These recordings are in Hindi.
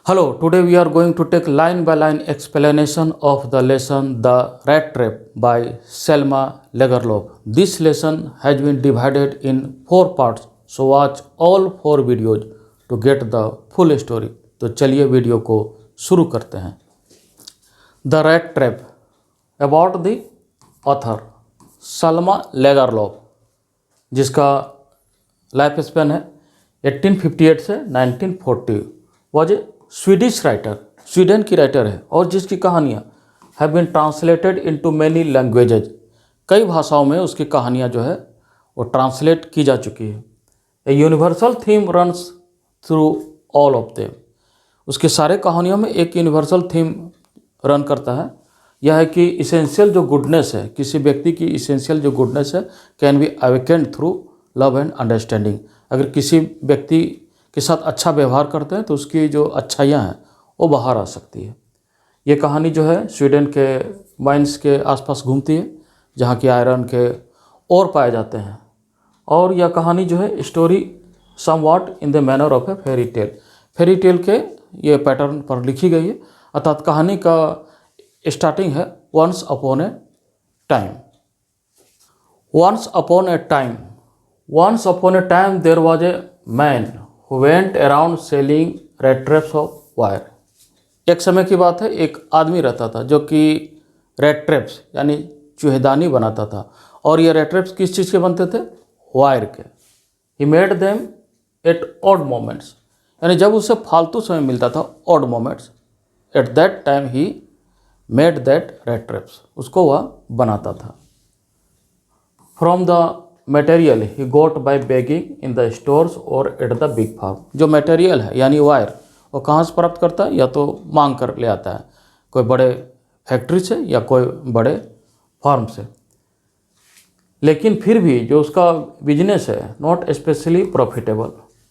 Hello, today we are going to take line by line explanation of the lesson The Rat Trap by Selma Lagerlof. This lesson has been divided in 4 parts, so watch all 4 videos to get the full story. तो चलिए वीडियो को शुरू करते हैं. The Rat Trap about the author Salma लेगरलॉफ, जिसका लाइफ स्पेन है 1858 से 1940. वह स्वीडिश राइटर, स्वीडन की राइटर है और जिसकी कहानियाँ have been translated into many languages. कई भाषाओं में उसकी कहानियाँ जो है वो ट्रांसलेट की जा चुकी है. A universal theme runs through all of them. उसके सारे कहानियों में एक यूनिवर्सल थीम रन करता है. यह है कि इसेंशियल जो गुडनेस है, किसी व्यक्ति की इसेंशियल जो गुडनेस है can be awakened through love and understanding. अगर किसी व्यक्ति के साथ अच्छा व्यवहार करते हैं तो उसकी जो अच्छाइयाँ हैं वो बाहर आ सकती है. ये कहानी जो है स्वीडन के माइंस के आसपास घूमती है, जहाँ की आयरन के और पाए जाते हैं. और यह कहानी जो है story somewhat in the manner of A fairy tale, fairy tale के ये पैटर्न पर लिखी गई है. अर्थात कहानी का स्टार्टिंग है once upon a time. Once upon a time, once upon a time there was a man who went around selling rat traps of wire. एक समय की बात है, एक आदमी रहता था जो कि रेड ट्रैप्स यानी चूहेदानी बनाता था. और ये रेड ट्रैप्स किस चीज़ के बनते थे? वायर के. He made them at odd moments, यानी जब उसे फालतू समय मिलता था, odd moments, at that time he made that rat traps. उसको वह बनाता था. From the मटेरियल ही got by begging in the stores और एट द बिग फार्म. जो मटेरियल है यानी वायर, वो कहाँ से प्राप्त करता है? या तो मांग कर ले आता है कोई बड़े फैक्ट्री से या कोई बड़े फार्म से. लेकिन फिर भी जो उसका बिजनेस है नॉट स्पेशली प्रॉफिटेबल,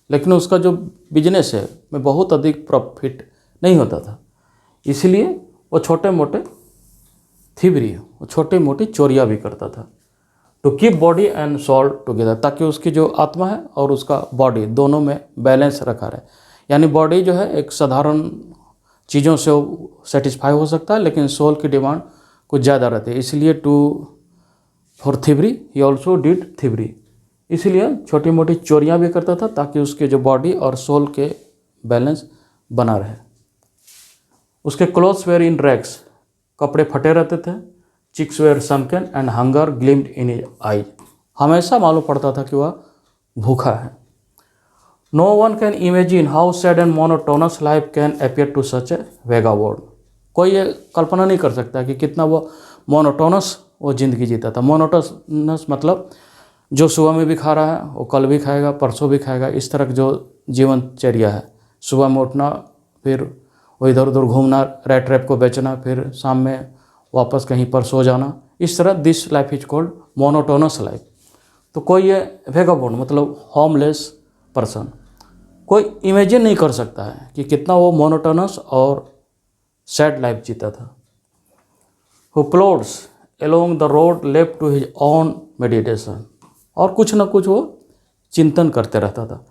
लेकिन उसका जो बिजनेस है में बहुत अधिक प्रॉफिट नहीं होता था. इसलिए वो छोटे मोटे थिबरी, वो छोटी मोटी चोरियाँ भी करता था. To keep body and soul together, ताकि उसकी जो आत्मा है और उसका बॉडी दोनों में बैलेंस रखा रहे. यानी बॉडी जो है एक साधारण चीज़ों से सेटिस्फाई हो सकता है, लेकिन सोल की डिमांड कुछ ज़्यादा रहती है. इसलिए फॉर थिबरी ही ऑल्सो डिड थिबरी. इसलिए छोटी मोटी चोरियाँ भी करता था ताकि उसके जो बॉडी और सोल के बैलेंस बना रहे. उसके क्लोथ्स वेयर इन रैक्स, कपड़े फटे रहते थे. Cheeks were sunken and hunger gleamed in his eyes, हमेशा मालूम पड़ता था कि वह भूखा है. No one can imagine how sad and monotonous life can appear to such a vagabond. कोई ये कल्पना नहीं कर सकता कि कितना वो मोनोटोनस वो ज़िंदगी जीता था. मोनोटोनस मतलब जो सुबह में भी खा रहा है वो कल भी खाएगा, परसों भी खाएगा. इस तरह जो जीवनचर्या है, सुबह में उठना, फिर वो इधर उधर घूमना, रेड ट्रैप को बेचना, फिर शाम में वापस कहीं पर सो जाना. इस तरह this life is called monotonous life. तो कोई ये वेगाबॉन्ड मतलब होमलेस पर्सन कोई इमेजिन नहीं कर सकता है कि कितना वो मोनोटोनस और सैड लाइफ जीता था. Who plods along the road left to his own meditation, और कुछ ना कुछ वो चिंतन करते रहता था.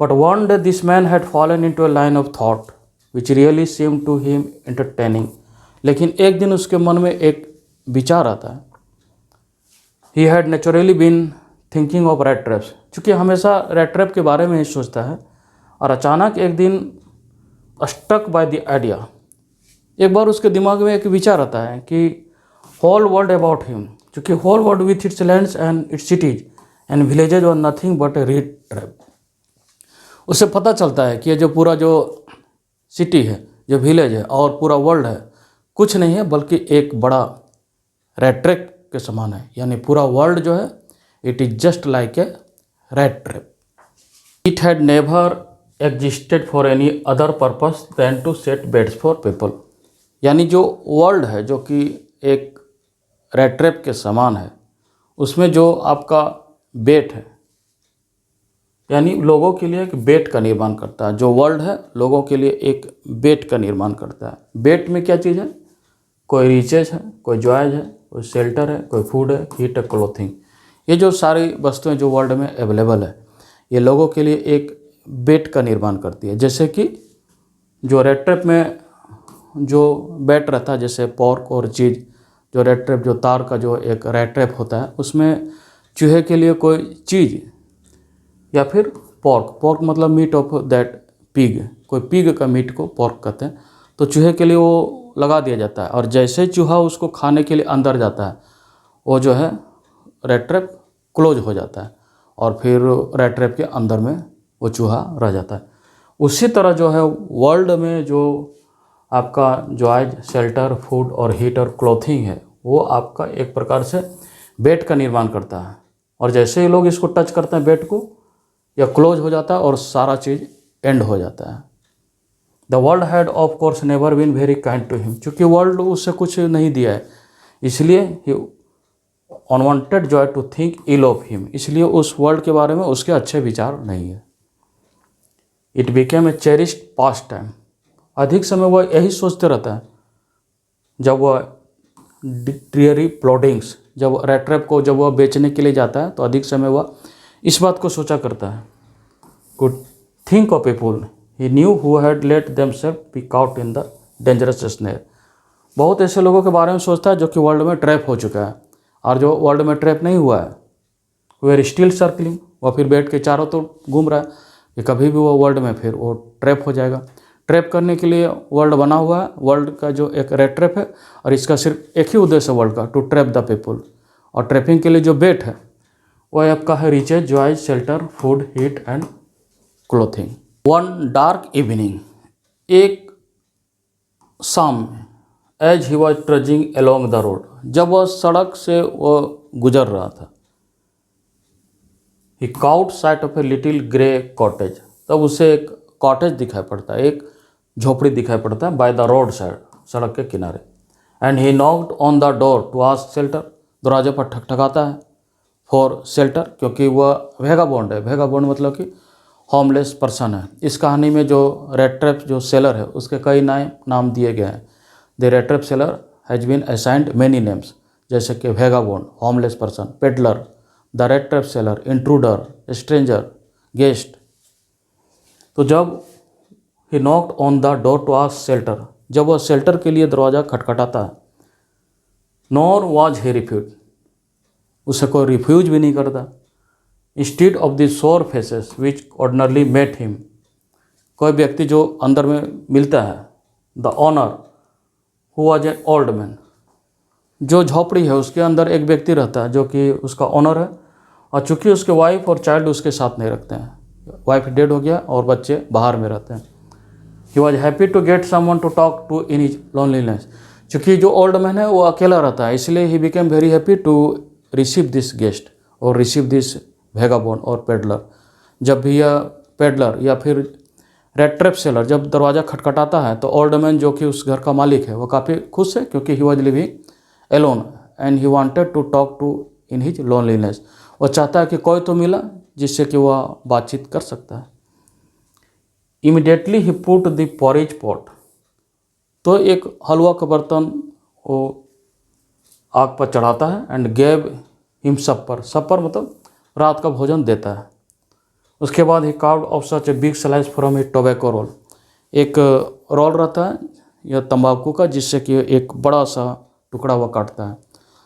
But one day this man had fallen into a line of thought which really seemed to him entertaining. लेकिन एक दिन उसके मन में एक विचार आता है. He had naturally been thinking of rat traps, चूँकि हमेशा रेड ट्रैप के बारे में ही सोचता है. और अचानक एक दिन स्टक बाय द आइडिया, एक बार उसके दिमाग में एक विचार आता है कि होल वर्ल्ड अबाउट हिम, चूँकि whole world with its lands and its cities and villages were nothing but a rat trap. उसे पता चलता है कि ये जो पूरा जो सिटी है, जो विलेज है और पूरा वर्ल्ड है, कुछ नहीं है बल्कि एक बड़ा रेड ट्रैप के समान है. यानी पूरा वर्ल्ड जो है it is just like a rat trap. It had never existed for any other purpose than to set baits for people. यानी जो वर्ल्ड है जो कि एक रेड ट्रैप के समान है, उसमें जो आपका बेट है यानी लोगों के लिए एक बेट का निर्माण करता है. जो वर्ल्ड है लोगों के लिए एक बेट का निर्माण करता है. बेट में क्या चीज़ है? कोई रिचेज है, कोई जॉयज है, कोई शेल्टर है, कोई फूड है, हीट है, क्लोथिंग. ये जो सारी वस्तुएं जो वर्ल्ड में अवेलेबल है, ये लोगों के लिए एक बेट का निर्माण करती है. जैसे कि जो रेड ट्रैप में जो बैट रहता है, जैसे पॉर्क और चीज़, जो रेड ट्रैप जो तार का जो एक रेड ट्रैप होता है, उसमें चूहे के लिए कोई चीज़ या फिर पॉर्क मतलब मीट ऑफ दैट पिग, कोई पिग का मीट को पॉर्क कहते हैं, तो चूहे के लिए वो लगा दिया जाता है। और जैसे चूहा उसको खाने के लिए अंदर जाता है, वो जो है रेड ट्रैप क्लोज हो जाता है और फिर रेड ट्रैप के अंदर में वो चूहा रह जाता है। उसी तरह जो है वर्ल्ड में जो आपका जो आज शेल्टर, फूड और हीट और क्लोथिंग है, वो आपका एक प्रकार से बेट का निर्माण करता है। और जैसे ही लोग इसको टच करते हैं बेट को, या क्लोज हो जाता है और सारा चीज़ एंड हो जाता है। The world had of course never been very kind to him, चूँकि वर्ल्ड उससे कुछ नहीं दिया है, इसलिए ही unwonted joy to think ill of him, इसलिए उस वर्ल्ड के बारे में उसके अच्छे विचार नहीं है। It became a cherished past time, अधिक समय वह यही सोचते रहता है जब वह ड्रीयरी प्लॉडिंग्स, जब रेड ट्रैप को जब वह बेचने के लिए जाता है तो अधिक समय वह इस बात को सोचा करता है। Could think of people he knew who had let themselves be caught in the dangerous snare, बहुत ऐसे लोगों के बारे में सोचता है जो कि वर्ल्ड में ट्रैप हो चुका है, और जो वर्ल्ड में ट्रैप नहीं हुआ है वे आर स्टिल सर्कलिंग, वह फिर बैठ के चारों तो घूम रहा है कि कभी भी वो वर्ल्ड में फिर वो ट्रैप हो जाएगा। ट्रैप करने के लिए वर्ल्ड बना हुआ है, वर्ल्ड का जो एक रेड ट्रैप है, और इसका सिर्फ एक ही उद्देश्य है वर्ल्ड का, टू ट्रैप द पीपुल। और ट्रैपिंग के लिए जो बेट है वह आपका है riches, joy, shelter, food, heat and clothing. One dark evening, एक शाम में, as he was trudging along the road, जब वह सड़क से वह गुजर रहा था, he caught sight of a little grey cottage, तब उसे एक कॉटेज दिखाई पड़ता है, एक झोपड़ी दिखाई पड़ता है, बाय द रोड साइड, सड़क के किनारे। And he knocked on the door to ask shelter, दरवाजे पर ठकठकाता है फॉर शेल्टर, क्योंकि वह वेगाबॉन्ड है। वेगाबॉन्ड मतलब कि होमलेस पर्सन है। इस कहानी में जो रेड ट्रैप जो सेलर है उसके कई नाम दिए गए हैं। The rat trap seller has been assigned many names, जैसे कि vagabond, homeless person, peddler, the rat trap seller, intruder, stranger, guest. तो जब he knocked on the door to ask shelter, जब वह शेल्टर के लिए दरवाज़ा खटखटाता है, नॉर वॉज ही रिफ्यूज, उसे कोई रिफ्यूज भी नहीं करता। Instead of the sour faces which ordinarily met him, कोई व्यक्ति जो अंदर में मिलता है, the owner who was an old man, जो झोपड़ी है उसके अंदर एक व्यक्ति रहता है जो कि उसका ऑनर है, और चूंकि उसके वाइफ और चाइल्ड उसके साथ नहीं रखते हैं, वाइफ डेड हो गया और बच्चे बाहर में रहते हैं। He was happy to get someone to talk to in his loneliness, चूँकि जो ओल्ड मैन है वो अकेला रहता है, इसलिए he became very happy to receive this guest और रिसीव दिस वेगाबॉन्ड और पेडलर। जब भी यह पेडलर या फिर रेड ट्रैप सेलर जब दरवाज़ा खटखटाता है तो ओल्ड मैन जो कि उस घर का मालिक है वो काफ़ी खुश है, क्योंकि he was living alone and he wanted to talk to in his loneliness, वो चाहता है कि कोई तो मिला जिससे कि वह बातचीत कर सकता है। Immediately he put the porridge pot, तो एक हलवा का बर्तन वो आग पर चढ़ाता है, and gave him supper, supper मतलब रात का भोजन देता है। उसके बाद he carved off such a big slice from a tobacco roll, एक रोल रहता है यह तंबाकू का, जिससे कि एक बड़ा सा टुकड़ा हुआ काटता है,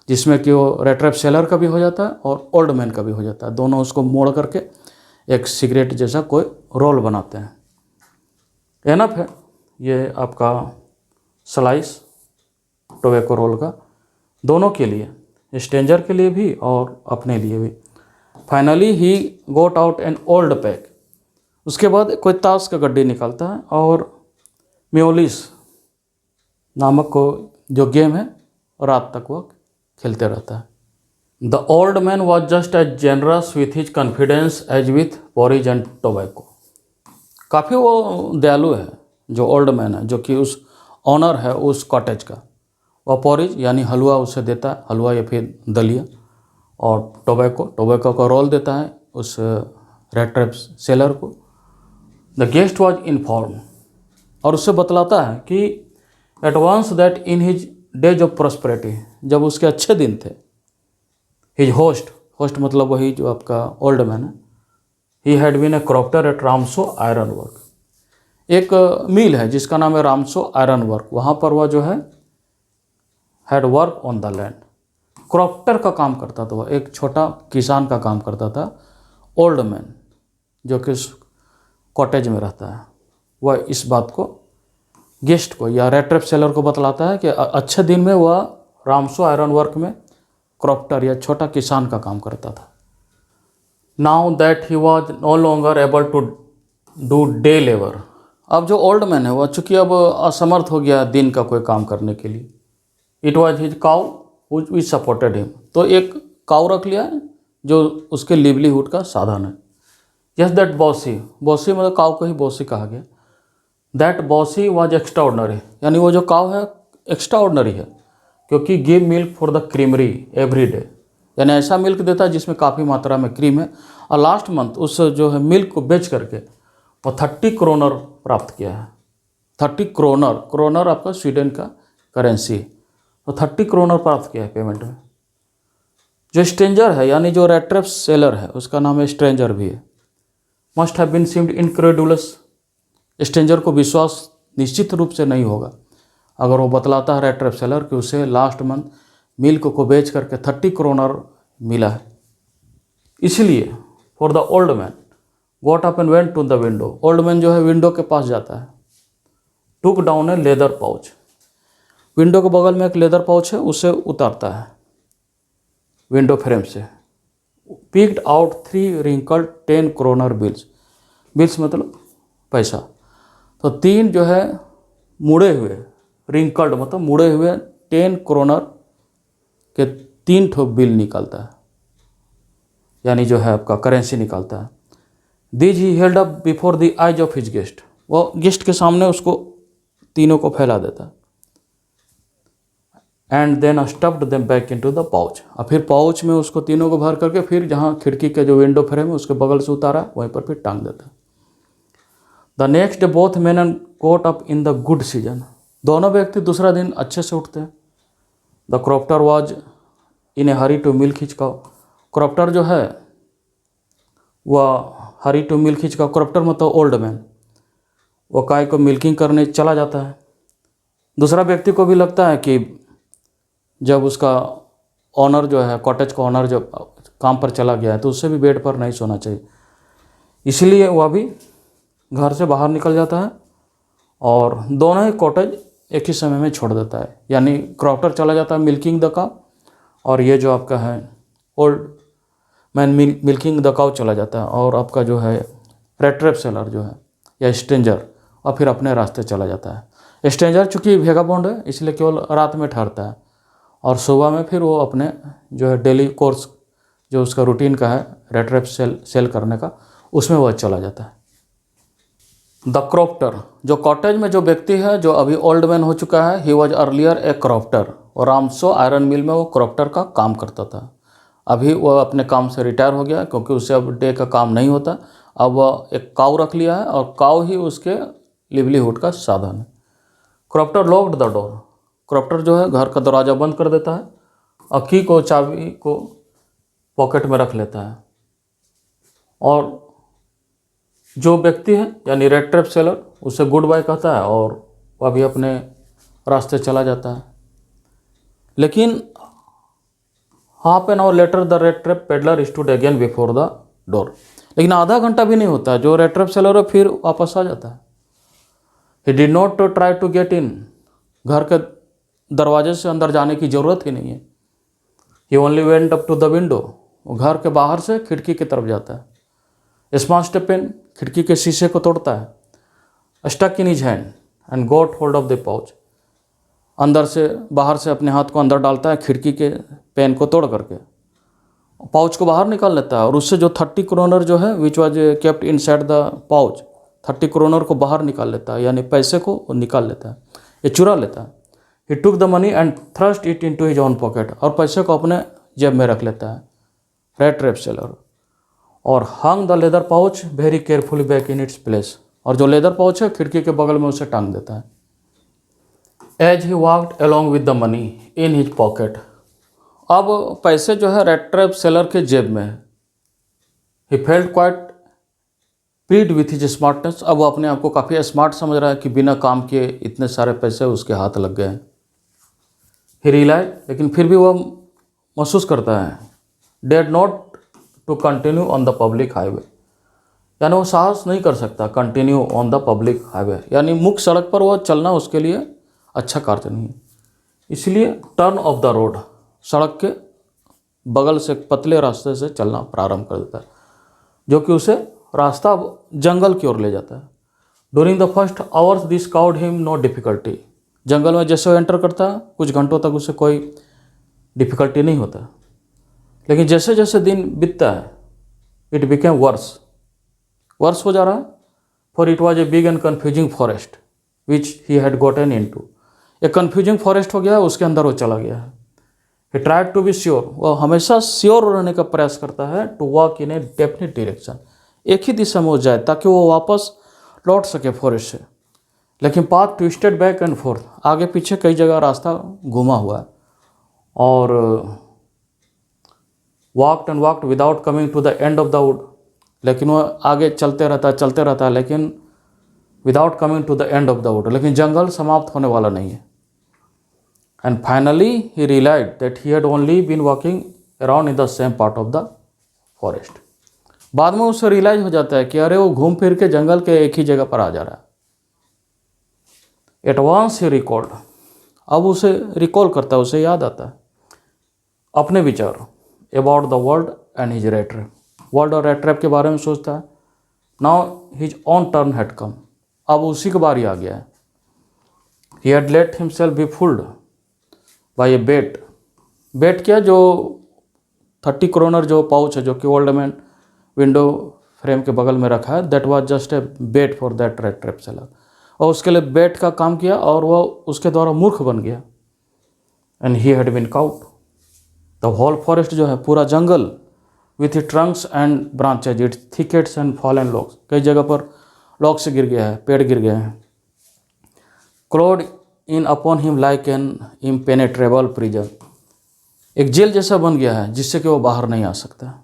जिसमें कि वो रेड ट्रैप सेलर का भी हो जाता है और ओल्ड मैन का भी हो जाता है, दोनों उसको मोड़ करके एक सिगरेट जैसा कोई रोल बनाते हैं। एनफ है ये आपका स्लाइस टोबैको रोल का, दोनों के लिए, स्ट्रेंजर के लिए भी और अपने लिए भी। Finally he got out an old pack, उसके बाद कोई ताश का गड्डी निकालता है और म्योलिस नामक को जो गेम है रात तक वह खेलते रहता है। The old man was just as generous with his confidence as with porridge and tobacco, काफ़ी वो दयालु है जो ओल्ड मैन है, जो कि उस ऑनर है उस कॉटेज का। वह पॉरेज यानी हलवा उसे देता है, हलवा या फिर दलिया, और टोबैको का रोल देता है उस रेड ट्रैप सेलर को। द गेस्ट वॉज इन्फॉर्म, और उससे बतलाता है कि advance that in his days of prosperity, जब उसके अच्छे दिन थे, हिज होस्ट मतलब वही जो आपका ओल्ड मैन है, he had been a crofter at Ramsjo iron work, एक मिल है जिसका नाम है रामसो आयरन वर्क, वहाँ पर वह जो है had work on the land, crofter का काम करता था। वह एक छोटा किसान का काम करता था, ओल्ड मैन जो कि कॉटेज में रहता है। वह इस बात को गेस्ट को या रेड ट्रैप सेलर को बतलाता है कि अच्छे दिन में वह रामसो आयरन वर्क में क्रॉफ्टर या छोटा किसान का काम करता था। Now that he was no longer able to do day labour, अब जो ओल्ड मैन है वह चूँकि अब असमर्थ हो गया दिन का कोई काम करने के लिए। It was his cow which supported him, तो एक काउ रख लिया है जो उसके लिवलीहुड का साधन है। यस दैट बॉसी, बॉसी मतलब काउ को ही बॉसी कहा गया। दैट बॉसी वॉज एक्स्ट्राऑर्डनरी, यानी वो जो काउ है एक्स्ट्राऑर्डनरी है, क्योंकि give milk for the creamery every day, यानी ऐसा मिल्क देता है जिसमें काफ़ी मात्रा में क्रीम है। और लास्ट मंथ उस जो है मिल्क को बेच करके वो 30 क्रोनर प्राप्त किया है। 30 क्रोनर, क्रोनर आपका स्वीडन का करेंसी, तो 30 क्रोनर प्राप्त किया है पेमेंट में। जो स्ट्रेंजर है यानी जो रेड ट्रैप सेलर है उसका नाम है स्ट्रेंजर भी है। Must have been seemed incredulous, stranger को विश्वास निश्चित रूप से नहीं होगा अगर वो बतलाता है रेड ट्रैप सेलर कि उसे लास्ट मंथ मिल्क को बेच करके 30 क्रोनर मिला है। इसलिए for the old man got up and went to the window, old man जो है विंडो के पास जाता है। Took down a leather pouch, window के बगल में एक लेदर पाउच है उसे उतारता है विंडो फ्रेम से। Picked out 3 wrinkled 10 kroner bills, bills मतलब पैसा, तो 3 जो है मुड़े हुए, रिंकल्ड मतलब मुड़े हुए 10 क्रोनर के 3 ठो बिल निकालता है, यानी जो है आपका करेंसी निकालता है। This he held up before the eyes of his guest, वो गेस्ट के सामने उसको तीनों को फैला देता है। And then stuffed them back into the pouch, और फिर पाउच में उसको तीनों को भर करके फिर जहाँ खिड़की के जो विंडो फ्रेम है उसके बगल से उतारा वहीं पर फिर टांग देता है। The next day both men and got up in the good season, दोनों व्यक्ति दूसरा दिन अच्छे से उठते हैं। The crofter was in a hurry to milk his cow, crofter जो है वह hurry to milk his cow, crofter मतलब ओल्ड मैन, वो गाय को मिल्किंग करने चला जाता है। दूसरा व्यक्ति को भी लगता है कि जब उसका ऑनर जो है कॉटेज का ऑनर जब काम पर चला गया है तो उससे भी बेड पर नहीं सोना चाहिए, इसलिए वह भी घर से बाहर निकल जाता है और दोनों ही कॉटेज एक ही समय में छोड़ देता है। यानी क्रॉफ्टर चला जाता है मिल्किंग द काउ और ये जो आपका है old man milking the cow चला जाता है, और आपका जो है रेड ट्रैप सेलर जो है या स्ट्रेंजर और फिर अपने रास्ते चला जाता है। स्ट्रेंजर चूँकि वेगाबॉन्ड है इसलिए केवल रात में ठहरता है और सुबह में फिर वो अपने जो है डेली कोर्स जो उसका रूटीन का है रेड ट्रैप सेल करने का उसमें वह चला जाता है। द क्रॉफ्टर, जो कॉटेज में जो व्यक्ति है जो अभी ओल्ड मैन हो चुका है, he was earlier A crofter, और रामसो आयरन मिल में वो क्रॉफ्टर का काम करता था। अभी वह अपने काम से रिटायर हो गया क्योंकि उससे अब डे का काम नहीं होता। अब वह एक काऊ रख लिया है और काऊ ही उसके लिवलीहुड का साधन है। Crofter locked the door, crofter जो है घर का दरवाज़ा बंद कर देता है और की को चाबी को पॉकेट में रख लेता है, और जो व्यक्ति है यानी रेड ट्रैप सेलर उसे गुड बाय कहता है और वह भी अपने रास्ते चला जाता है। लेकिन half an hour later the rat trap peddler stood again before the door, लेकिन आधा घंटा भी नहीं होता जो रेड ट्रैप सेलर है फिर वापस आ जाता है। He did not try to get in, घर के दरवाजे से अंदर जाने की ज़रूरत ही नहीं है। He only went up to the window, वो घर के बाहर से खिड़की की तरफ जाता है। स्मॉल स्टेप इन, खिड़की के शीशे को तोड़ता है। Stuck in his hand and got hold of the pouch, अंदर से बाहर से अपने हाथ को अंदर डालता है खिड़की के पेन को तोड़ करके, पाउच को बाहर निकाल लेता है और उससे जो 30 क्रोनर जो है which was kept inside the pouch, 30 kroner को बाहर निकाल लेता है, यानी पैसे को निकाल लेता है, ये चुरा लेता है। He took the money and thrust it into his own pocket, और पैसे को अपने जेब में रख लेता है रेड ट्रैप सेलर, और hung the leather pouch very carefully back in its place, और जो लेदर पाउच है खिड़की के बगल में उसे टांग देता है। As he walked along with the money in his pocket, अब पैसे जो है रेड ट्रैप सेलर के जेब में है। He felt quite plead with his smartness. अब वो अपने आप को काफ़ी स्मार्ट समझ रहा है कि बिना काम किए इतने सारे पैसे उसके हाथ लग गए हैं। ही रियलाइज, लेकिन फिर भी वो महसूस करता है, डेड not to continue on the public highway, यानी वो साहस नहीं कर सकता continue on the public highway, यानी मुख्य सड़क पर वो चलना उसके लिए अच्छा कार्य नहीं है। इसलिए टर्न ऑफ द रोड, सड़क के बगल से पतले रास्ते से चलना प्रारंभ कर देता है, जो कि उसे रास्ता जंगल की ओर ले जाता है। During the first hours this caused him no difficulty. जंगल में जैसे वो एंटर करता है कुछ घंटों तक उसे कोई डिफिकल्टी नहीं होता, लेकिन जैसे जैसे दिन बीतता है इट बिकेम वर्स हो जा रहा है। For it was a big and confusing forest which he had gotten into. एक कन्फ्यूजिंग फॉरेस्ट हो गया, उसके अंदर वो चला गया है। He tried to be sure, वो हमेशा श्योर रहने का प्रयास करता है, to walk in a definite direction, एक ही दिशा में वो जाए ताकि वो वापस लौट सके फॉरेस्ट से। लेकिन path twisted back and forth, आगे पीछे कई जगह रास्ता घुमा हुआ है, और walked and walked without coming to the end of the wood, लेकिन वो आगे चलते रहता है लेकिन without coming to the end of the wood, लेकिन जंगल समाप्त होने वाला नहीं है। And finally he realise that he had only been walking around in the same part of the forest. बाद में उसे रियलाइज हो जाता है कि अरे वो घूम फिर के जंगल के एक ही जगह पर आ जा रहा है। एट वंस ही रिकॉल्ड, अब उसे रिकॉल करता है, उसे याद आता है अपने विचार about the world and his rat trap, world और रेट ट्रैप के बारे में सोचता है। Now his own turn had come, अब उसी की बारी आ गया है। He had let himself be fooled by a bait क्या, जो 30 करोनर जो पाउच है जो कि ओल्ड मैन विंडो फ्रेम के बगल में रखा है, that was just a bait for that rat trap seller, और उसके लिए बेट का काम किया और वह उसके द्वारा मूर्ख बन गया। And he had been caught, the whole forest जो है पूरा जंगल, with trunks and branches, its thickets and fallen logs, कई जगह पर लॉग से गिर गया है, पेड़ गिर गए हैं। Closed in upon him like an impenetrable prison, एक जेल जैसा बन गया है जिससे कि वो बाहर नहीं आ सकता।